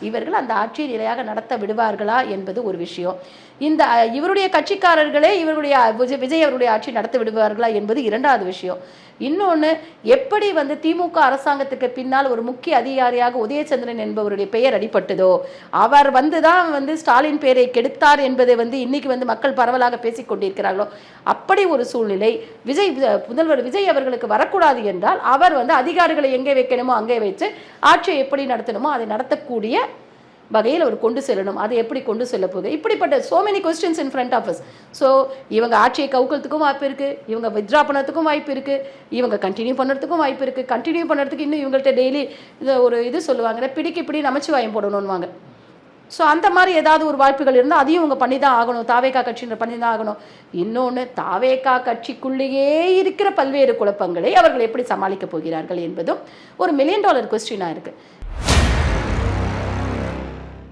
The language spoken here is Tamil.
இவர்கள் அந்த ஆட்சியை நிலையாக நடத்த விடுவார்களா என்பது ஒரு விஷயம். இந்த இவருடைய கட்சிக்காரர்களே இவருடைய விஜய் அவருடைய ஆட்சி நடத்த விடுவார்களா என்பது இரண்டாவது விஷயம். இன்னொன்று, எப்படி திமுக அரசாங்கத்துக்கு பின்னால் ஒரு முக்கிய அதிகாரியாக உதயச்சந்திரன் என்பவருடைய பெயர் அடிபட்டதோ, அவர் தான் ஸ்டாலின் பெயரை கெடுத்தார் என்பதை இன்னைக்கு மக்கள் பரவலாக பேசிக் கொண்டிருக்கிறார்களோ, அப்படி ஒரு சூழ்நிலை முதல்வர் விஜய் அவர்களுக்கு வரக்கூடாது என்றால் அவர் அதிகாரிகளை எங்கே வைக்கணுமோ அங்கே வச்சு ஆட்சியை எப்படி நடத்தணுமோ அதை நடத்தக்கூடிய வகையில் அவர் கொண்டு செல்லணும். அதை எப்படி கொண்டு செல்ல போகுது? இப்படிப்பட்ட so many questions in front of us. So இவங்க ஆட்சியை கவுக்கிறதுக்கும் வாய்ப்பு இருக்குது, இவங்க வித்ரா பண்ணுறதுக்கும் வாய்ப்பு இருக்குது, இவங்க கண்டினியூ பண்ணுறதுக்கும் வாய்ப்பு இருக்குது. கண்டினியூ பண்ணுறதுக்கு இன்னும் இவங்கள்ட்ட டெய்லி இது சொல்லுவாங்க, பிடிக்கு இப்படி நமச்சிவாயம் போடணும்வாங்க. ஸோ அந்த மாதிரி ஏதாவது ஒரு வாய்ப்புகள் இருந்தால் அதையும் இவங்க பண்ணி தான் ஆகணும். தாவேகா கட்சியினர் பண்ணி தான் ஆகணும். இன்னொன்று, தாவேகா கட்சிக்குள்ளேயே இருக்கிற பல்வேறு குழப்பங்களை அவர்கள் எப்படி சமாளிக்க போகிறார்கள் என்பதும் ஒரு $1 மில்லியன் கொஸ்டினாக இருக்குது.